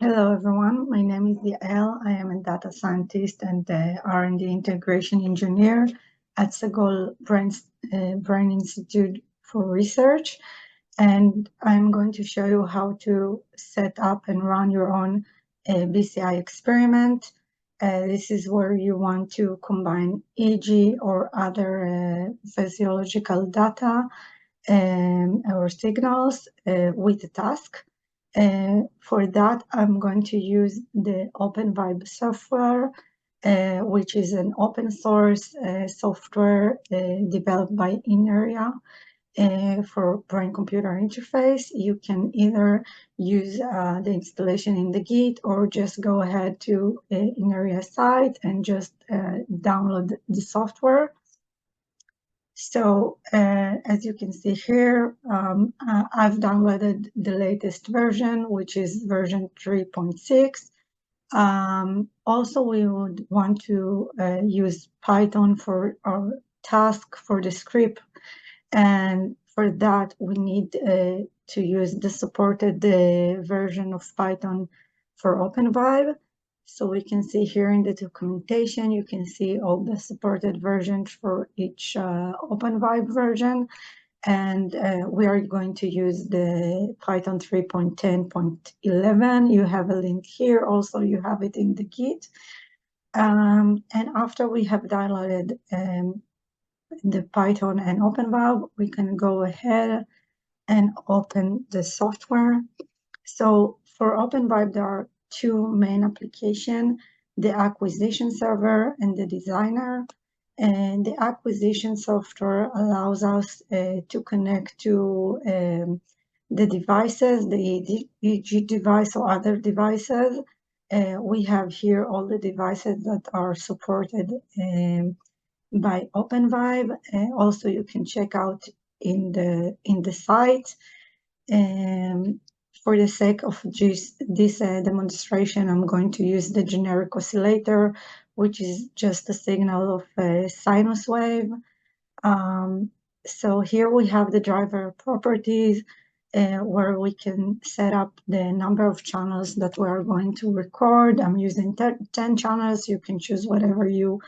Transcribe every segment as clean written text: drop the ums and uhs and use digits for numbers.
Hello, everyone. My name is Yael. I am a data scientist and R&D integration engineer at Segol Brain Institute for Research. And I'm going to show you how to set up and run your own BCI experiment. This is where you want to combine EEG or other physiological data or signals with a task. For that, I'm going to use the OpenViBE software, which is an open source software developed by Ineria for brain-computer interface. You can either use the installation in the Git or just go ahead to Ineria site and just download the software. So as you can see here, I've downloaded the latest version, which is version 3.6. Also, we would want to use Python for our task for the script. And for that, we need to use the supported version of Python for OpenViBE. So we can see here in the documentation, you can see all the supported versions for each OpenViBE version. And we are going to use the Python 3.10.11. You have a link here. Also, you have it in the Git. And after we have downloaded the Python and OpenViBE, we can go ahead and open the software. So for OpenViBE, there are two main applications, the acquisition server and the designer. And the acquisition software allows us to connect to the devices, the EEG device or other devices. We have here all the devices that are supported by OpenViBE. Also, you can check out in the site. For the sake of this demonstration, I'm going to use the generic oscillator, which is just a signal of a sinus wave. So here we have the driver properties where we can set up the number of channels that we are going to record. I'm using 10 channels. You can choose whatever you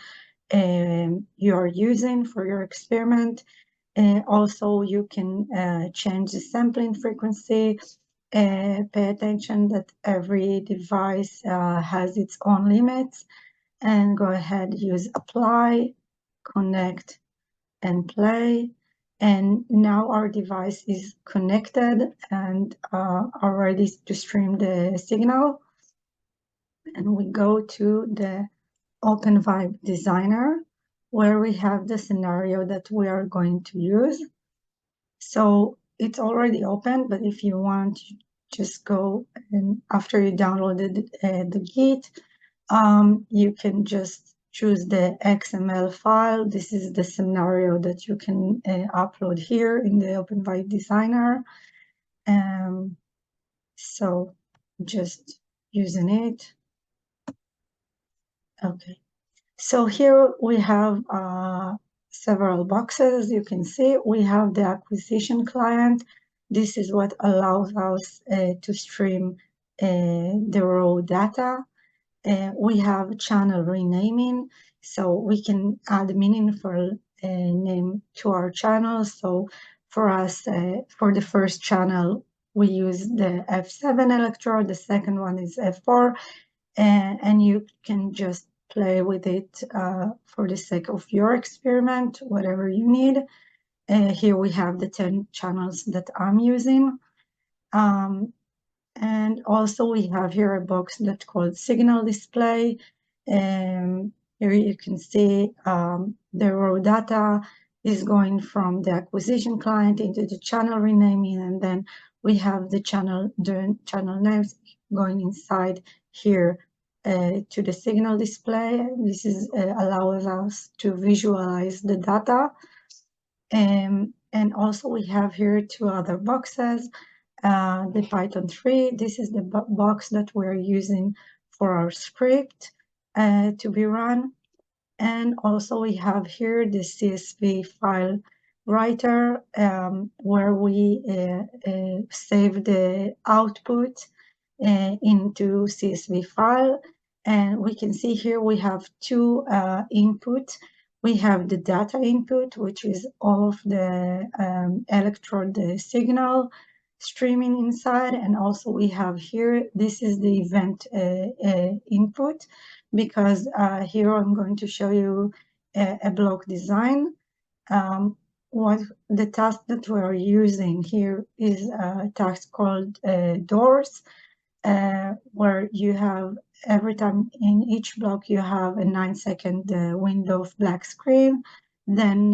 are using for your experiment. Also, you can change the sampling frequency. Pay attention that every device has its own limits, and go ahead, use apply, connect, and play. And now our device is connected and are ready to stream the signal. And we go to the OpenViBE designer, where we have the scenario that we are going to use. So it's already open, but if you want, just go and after you downloaded the Git, you can just choose the XML file. This is the scenario that you can upload here in the OpenViBE designer. So just using it. Okay. So here we have several boxes. You can see we have the acquisition client. This is what allows us to stream the raw data. We have channel renaming, so we can add meaningful name to our channel. So for us, for the first channel, we use the F7 electrode. The second one is F4, and you can just play with it for the sake of your experiment, whatever you need. Here we have the 10 channels that I'm using. And also we have here a box that's called signal display. Here you can see the raw data is going from the acquisition client into the channel renaming, and then we have the channel names going inside here to the signal display. This is allows us to visualize the data. And also we have here two other boxes. The Python 3, this is the box that we're using for our script to be run. And also we have here the CSV file writer where we save the output into CSV file. And we can see here we have two inputs. We have the data input, which is all of the electrode signal streaming inside. And also we have here, this is the event input, because here I'm going to show you a block design. What the task that we are using here is a task called doors, where you have every time in each block you have a 9-second window of black screen, then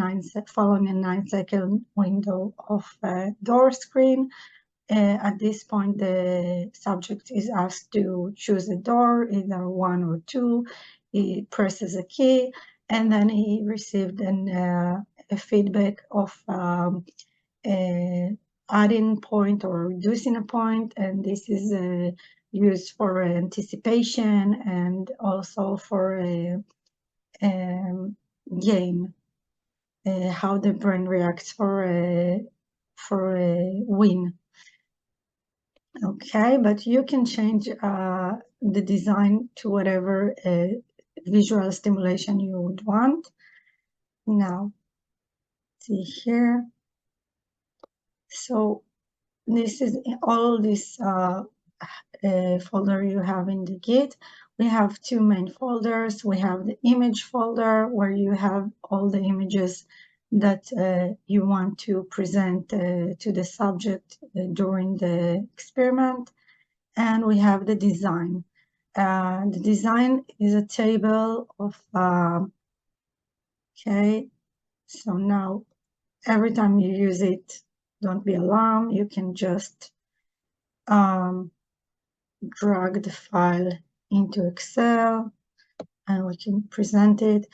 following a 9-second window of door screen. At this point, the subject is asked to choose a door, either 1 or 2. He presses a key, and then he received a feedback of adding point or reducing a point, and this is used for anticipation and also for a game, how the brain reacts for a win. Okay, but you can change the design to whatever visual stimulation you would want. Now, see here. So this is all this folder you have in the Git. We have two main folders. We have the image folder where you have all the images that you want to present to the subject during the experiment. And we have the design. The design is a table of, okay, so now every time you use it, don't be alarmed, you can just drag the file into Excel and we can present it.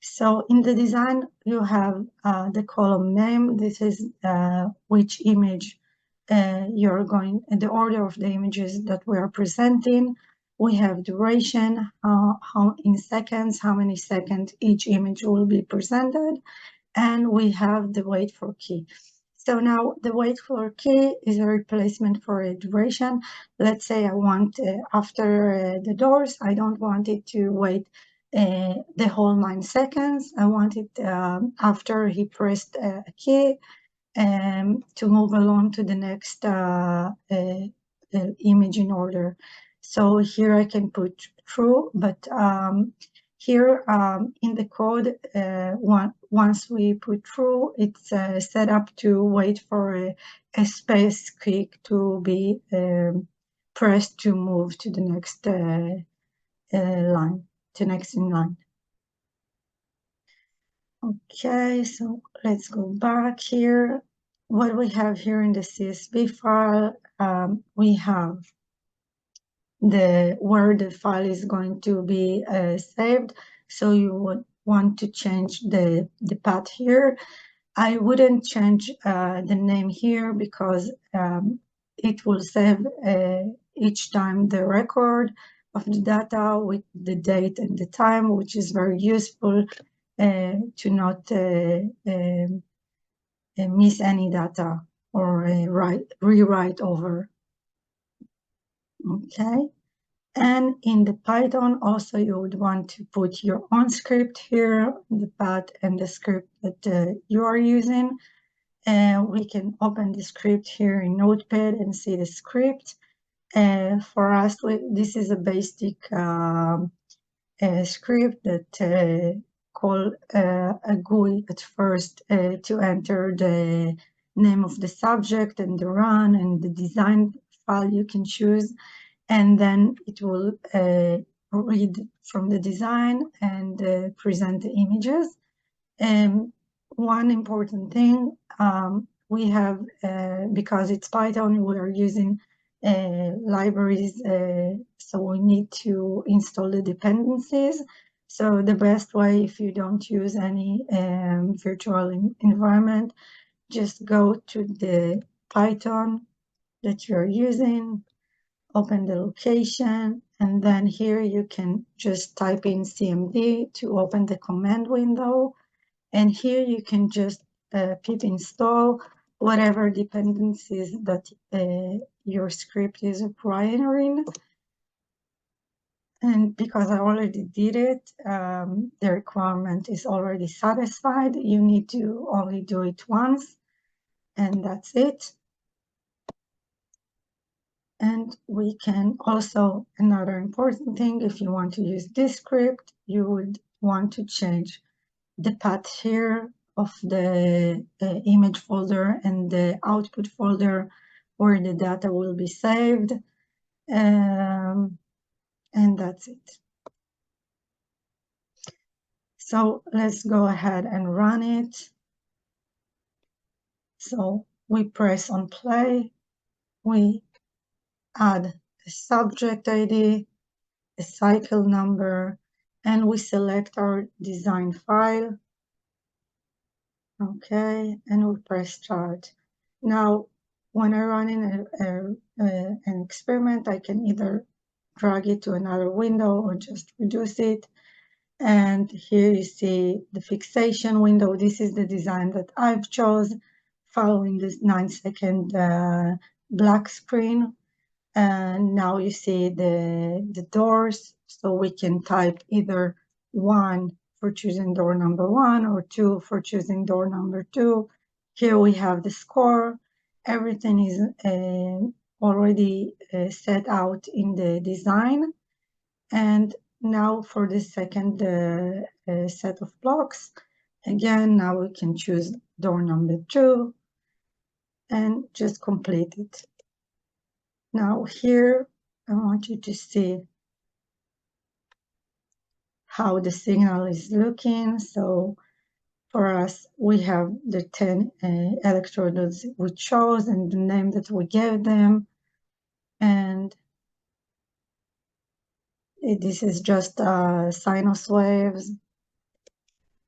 So in the design, you have the column name. This is which image you're going, the order of the images that we are presenting. We have duration, how in seconds, how many seconds each image will be presented, and we have the wait for key. So now the wait for key is a replacement for a duration. Let's say I want after the doors, I don't want it to wait the whole 9 seconds. I want it after he pressed a key to move along to the next image in order. So here I can put true, but here in the code, once we put true, it's set up to wait for a space click to be pressed to move to the next line, to next in line. Okay, so let's go back here. What we have here in the CSV file, we have where the file is going to be saved. So you would want to change the path here. I wouldn't change the name here because it will save each time the record of the data with the date and the time, which is very useful to not miss any data or rewrite over. Okay, and in the Python also you would want to put your own script here, the path and the script that you are using. And we can open the script here in Notepad and see the script. For us, this is a basic script that call a GUI at first to enter the name of the subject and the run and the design file you can choose, and then it will read from the design and present the images. One important thing, we have, because it's Python, we are using libraries, so we need to install the dependencies. So the best way, if you don't use any virtual environment, just go to the Python that you're using, open the location, and then here you can just type in cmd to open the command window. And here you can just pip install whatever dependencies that your script is requiring. And because I already did it, the requirement is already satisfied. You need to only do it once, and that's it. And we can also, another important thing, if you want to use this script, you would want to change the path here of the image folder and the output folder where the data will be saved. And that's it. So let's go ahead and run it. So we press on play, we add a subject ID, a cycle number, and we select our design file. Okay, and we press start. Now, when I run in an experiment, I can either drag it to another window or just reduce it. And here you see the fixation window. This is the design that I've chosen following this 9-second black screen. And now you see the doors, so we can type either 1 for choosing door number 1 or 2 for choosing door number 2. Here we have the score. Everything is already set out in the design. And now for the second set of blocks, again, now we can choose door number 2 and just complete it. Now here, I want you to see how the signal is looking. So for us, we have the 10 electrodes we chose and the name that we gave them. And this is just sinus waves.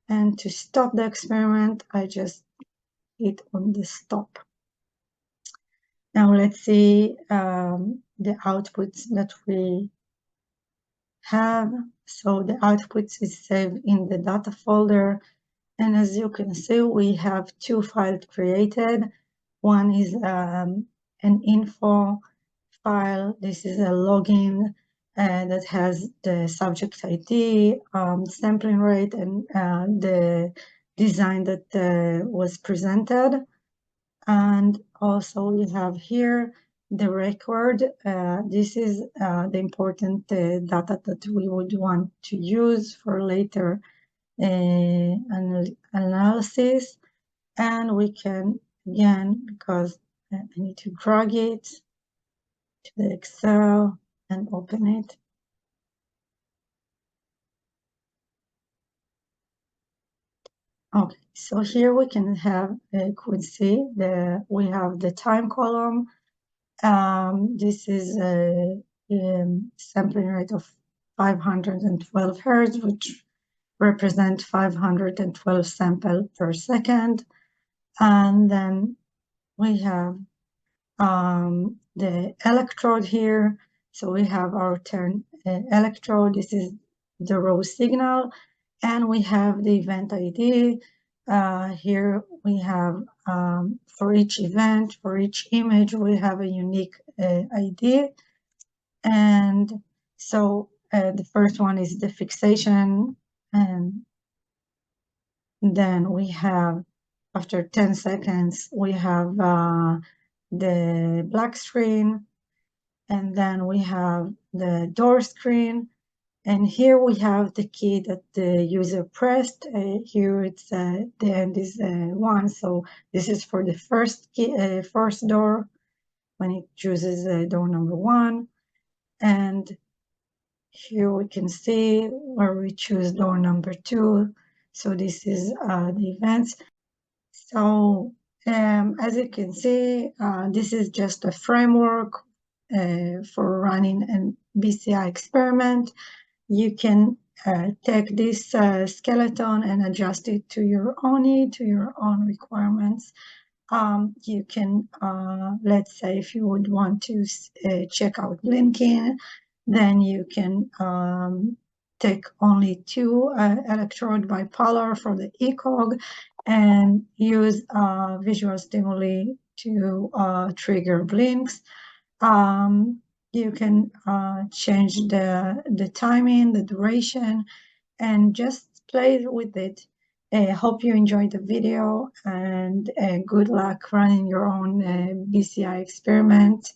And to stop the experiment, I just hit on the stop. Now let's see the outputs that we have. So the outputs is saved in the data folder. And as you can see, we have 2 files created. One is an info file. This is a login that has the subject ID, sampling rate, and the design that was presented. And also we have here the record. This is the important data that we would want to use for later analysis. And we can, again, because I need to drag it to the Excel and open it. Okay, so here we can have, could see we have the time column. This is a sampling rate of 512 hertz, which represent 512 samples per second. And then we have the electrode here. So we have our 10 electrode. This is the raw signal. And we have the event ID. Here we have, for each event, for each image, we have a unique ID. And so the first one is the fixation. And then we have, after 10 seconds, we have the black screen. And then we have the door screen. And here we have the key that the user pressed. Here it's the end is 1. So this is for the first key, first door when it chooses door number 1. And here we can see where we choose door number 2. So this is the events. So as you can see, this is just a framework for running a BCI experiment. You can take this skeleton and adjust it to your own need, to your own requirements. You can, let's say, if you would want to check out blinking, then you can take only 2 electrode bipolar for the ECOG and use visual stimuli to trigger blinks. You can change the timing, the duration, and just play with it. Hope you enjoyed the video, and good luck running your own BCI experiment.